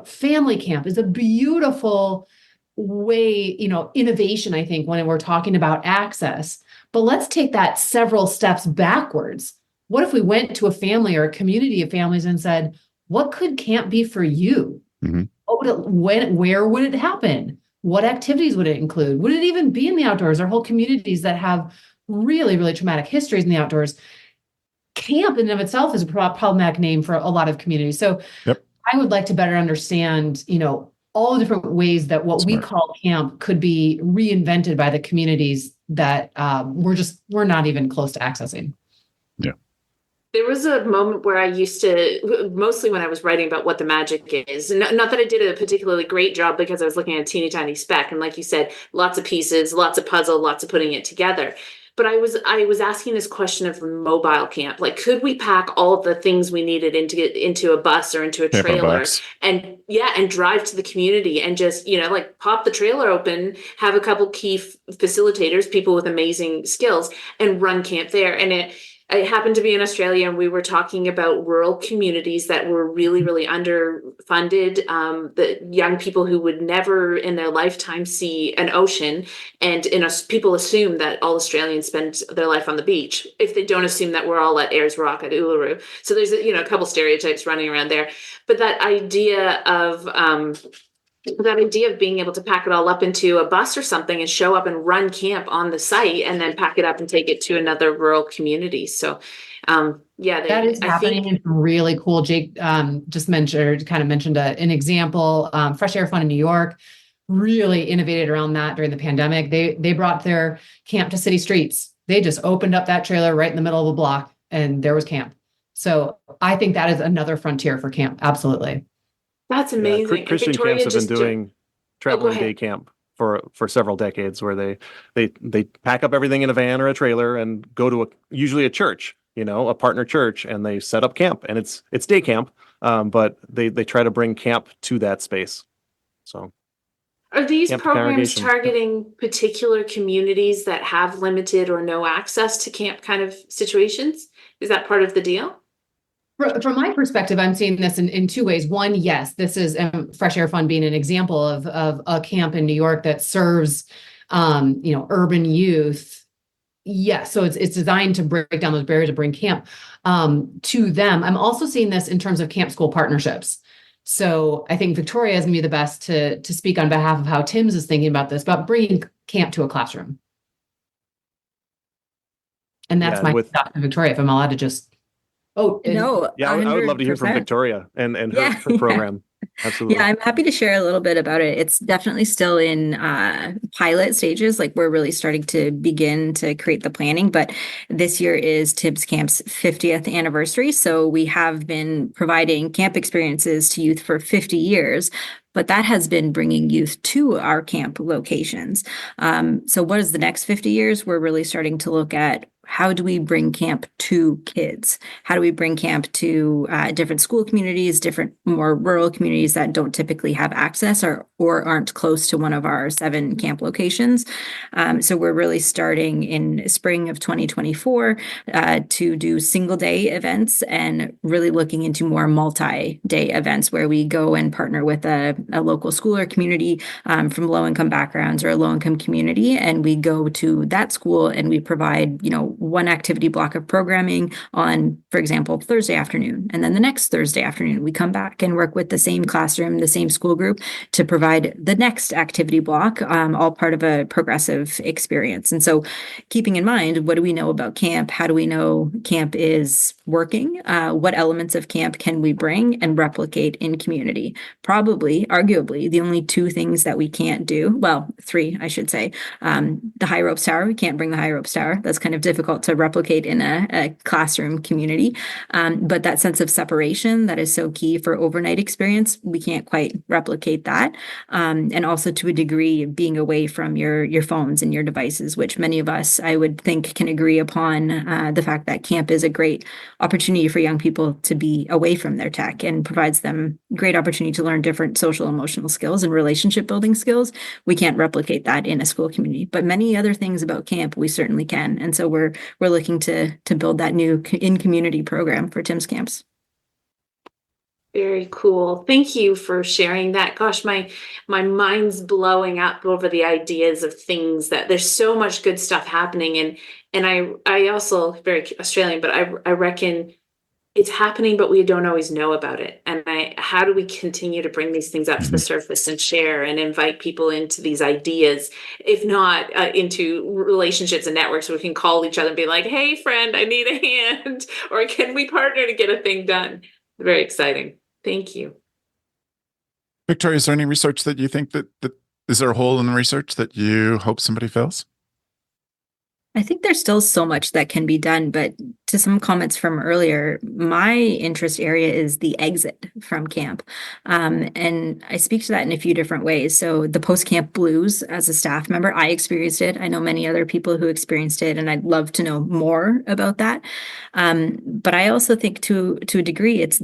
Family camp is a beautiful way, innovation, I think, when we're talking about access. But let's take that several steps backwards. What if we went to a family or a community of families and said, what could camp be for you? Where would it happen? What activities would it include? Would it even be in the outdoors? There are whole communities that have really, really traumatic histories in the outdoors. Camp in and of itself is a problematic name for a lot of communities. So I would like to better understand, all the different ways that what we call camp could be reinvented by the communities that we're not even close to accessing. Yeah. There was a moment where I used to, mostly when I was writing about what the magic is, not that I did a particularly great job, because I was looking at a teeny tiny speck. And like you said, lots of pieces, lots of puzzle, lots of putting it together. But I was asking this question of mobile camp. Like, could we pack all of the things we needed into a bus or into a trailer and drive to the community and just, like, pop the trailer open, have a couple key facilitators, people with amazing skills, and run camp there. And it happened to be in Australia, and we were talking about rural communities that were really, really underfunded, the young people who would never in their lifetime see an ocean. And people assume that all Australians spend their life on the beach, if they don't assume that we're all at Ayers Rock at Uluru. So there's a couple stereotypes running around there. But that idea of being able to pack it all up into a bus or something and show up and run camp on the site, and then pack it up and take it to another rural community. So, that is happening. It's really cool. Jake just mentioned an example. Fresh Air Fund in New York really innovated around that during the pandemic. They brought their camp to city streets. They just opened up that trailer right in the middle of a block, and there was camp. So I think that is another frontier for camp. Absolutely. That's amazing. Yeah, Christian camps have been doing traveling day camp for several decades, where they pack up everything in a van or a trailer and go to usually a church, a partner church, and they set up camp, and it's day camp, but they try to bring camp to that space. So, are these programs targeting particular communities that have limited or no access to camp kind of situations? Is that part of the deal? From my perspective, I'm seeing this in two ways. One, yes, this is Fresh Air Fund being an example of a camp in New York that serves, urban youth. Yes, so it's designed to break down those barriers to bring camp to them. I'm also seeing this in terms of camp school partnerships. So I think Victoria is going to be the best to speak on behalf of how Tim's is thinking about this, about bringing camp to a classroom. And that's Dr. Victoria, if I'm allowed to just. Oh, no. Yeah, I would love to hear from Victoria and her program. Absolutely. Yeah, I'm happy to share a little bit about it. It's definitely still in pilot stages. Like, we're really starting to begin to create the planning. But this year is Tim's Camp's 50th anniversary. So we have been providing camp experiences to youth for 50 years. But that has been bringing youth to our camp locations. So what is the next 50 years? We're really starting to look at, how do we bring camp to kids? How do we bring camp to different school communities, different more rural communities that don't typically have access or aren't close to one of our 7 camp locations? So we're really starting in spring of 2024 to do single day events, and really looking into more multi-day events where we go and partner with a local school or community from low-income backgrounds or a low-income community. And we go to that school and we provide, one activity block of programming on, for example, Thursday afternoon. And then the next Thursday afternoon, we come back and work with the same classroom, the same school group to provide the next activity block, all part of a progressive experience. And so keeping in mind, what do we know about camp? How do we know camp is working? What elements of camp can we bring and replicate in community? Probably, arguably, the only 2 things that we can't do, well, 3, I should say. The high ropes tower, we can't bring the high ropes tower. That's kind of difficult difficult to replicate in a classroom community. But that sense of separation that is so key for overnight experience, we can't quite replicate that. And also to a degree, being away from your phones and your devices, which many of us, I would think, can agree upon the fact that camp is a great opportunity for young people to be away from their tech and provides them great opportunity to learn different social emotional skills and relationship building skills. We can't replicate that in a school community, but many other things about camp we certainly can. And so we're looking to build that new in-community program for Tim's Camps. Very cool. Thank you for sharing that. Gosh, my mind's blowing up over the ideas of things that there's so much good stuff happening. And I also, very Australian, but I reckon it's happening, but we don't always know about it. And how do we continue to bring these things up to the surface and share and invite people into these ideas, if not into relationships and networks where we can call each other and be like, hey, friend, I need a hand, or can we partner to get a thing done? Very exciting. Thank you. Victoria, is there any research that you think that is there a hole in the research that you hope somebody fills? I think there's still so much that can be done, but to some comments from earlier, my interest area is the exit from camp. And I speak to that in a few different ways. So the post-camp blues as a staff member, I experienced it. I know many other people who experienced it, and I'd love to know more about that. But I also think to a degree, it's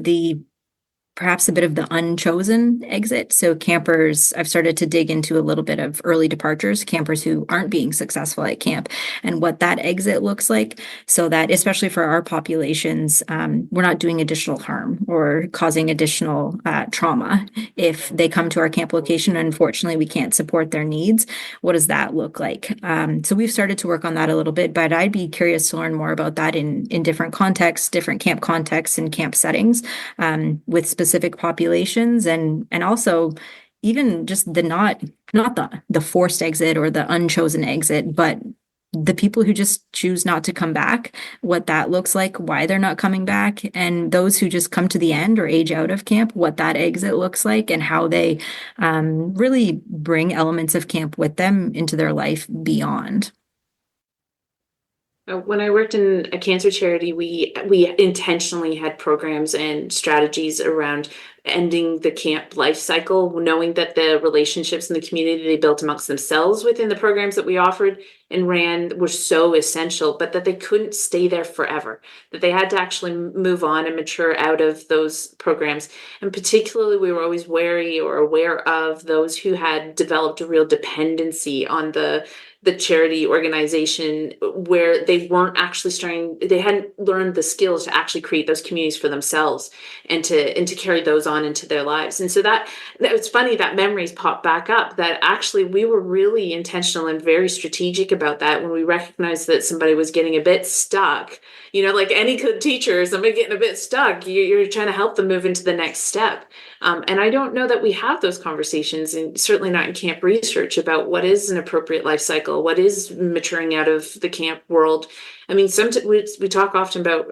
perhaps a bit of the unchosen exit. So campers, I've started to dig into a little bit of early departures, campers who aren't being successful at camp, and what that exit looks like, so that especially for our populations, we're not doing additional harm or causing additional trauma. If they come to our camp location, and unfortunately we can't support their needs, what does that look like? So we've started to work on that a little bit, but I'd be curious to learn more about that in different contexts, different camp contexts and camp settings, with specific populations, and also even just the not the forced exit or the unchosen exit, but the people who just choose not to come back, what that looks like, why they're not coming back, and those who just come to the end or age out of camp, what that exit looks like, and how they really bring elements of camp with them into their life beyond. When I worked in a cancer charity, we intentionally had programs and strategies around ending the camp life cycle, knowing that the relationships in the community they built amongst themselves within the programs that we offered and ran were so essential, but that they couldn't stay there forever, that they had to actually move on and mature out of those programs. And particularly, we were always wary or aware of those who had developed a real dependency on the charity organization, where they weren't actually they hadn't learned the skills to actually create those communities for themselves and to carry those on into their lives. And so that it's funny that memories pop back up, that actually we were really intentional and very strategic about that when we recognized that somebody was getting a bit stuck. Like any good teacher, somebody getting a bit stuck, you're trying to help them move into the next step. And I don't know that we have those conversations, and certainly not in camp research, about what is an appropriate life cycle, what is maturing out of the camp world. I mean, we talk often about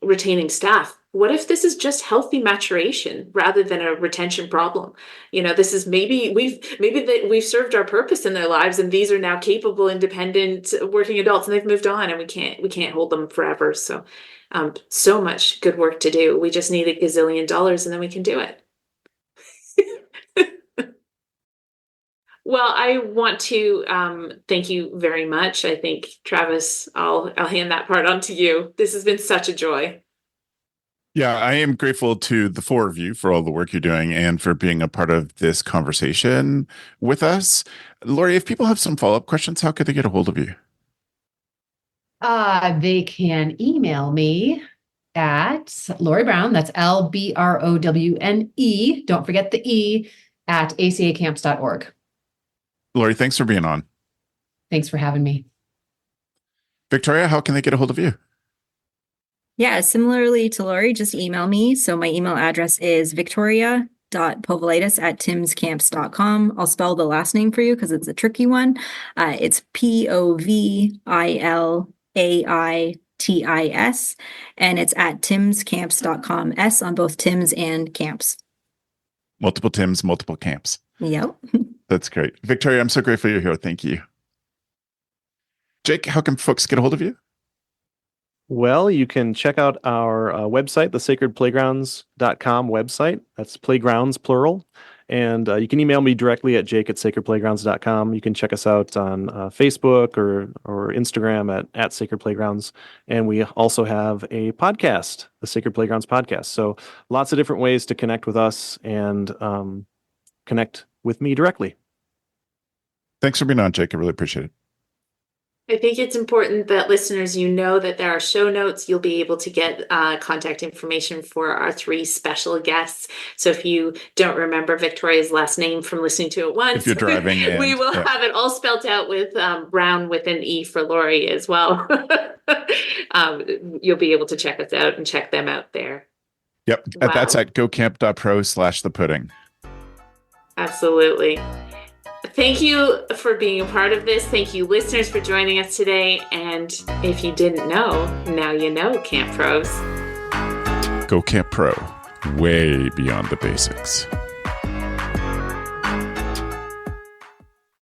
retaining staff. What if this is just healthy maturation rather than a retention problem? This is maybe we've served our purpose in their lives, and these are now capable, independent, working adults, and they've moved on, and we can't hold them forever. So, so much good work to do. We just need $1 gazillion, and then we can do it. Well, I want to thank you very much. I think, Travis, I'll hand that part on to you. This has been such a joy. Yeah, I am grateful to the four of you for all the work you're doing and for being a part of this conversation with us. Laurie, if people have some follow-up questions, how could they get a hold of you? They can email me at Laurie Browne, that's LBROWNE, don't forget the E, at acacamps.org. Laurie, thanks for being on. Thanks for having me. Victoria, how can they get a hold of you? Yeah, similarly to Laurie, just email me. So my email address is victoria.povilaitis@timscamps.com. I'll spell the last name for you because it's a tricky one. It's POVILAITIS, and it's at timscamps.com. S on both Tims and Camps. Multiple Tims, multiple camps. Yep. That's great. Victoria, I'm so grateful you're here. Thank you. Jake, how can folks get a hold of you? Well, you can check out our website, the sacredplaygrounds.com website. That's playgrounds, plural. And you can email me directly at jake@sacredplaygrounds.com. You can check us out on Facebook or Instagram at Sacred Playgrounds. And we also have a podcast, the Sacred Playgrounds podcast. So lots of different ways to connect with us and connect with me directly. Thanks for being on, Jake. I really appreciate it. I think it's important that listeners, that there are show notes. You'll be able to get contact information for our 3 special guests. So if you don't remember Victoria's last name from listening to it once, If you're driving, we will have it all spelled out with Browne with an E for Laurie as well. You'll be able to check us out and check them out there. Yep. Wow. That's at gocamp.pro/thepudding. Absolutely. Thank you for being a part of this. Thank you, listeners, for joining us today. And if you didn't know, now you know, Camp Pros. Go Camp Pro, way beyond the basics.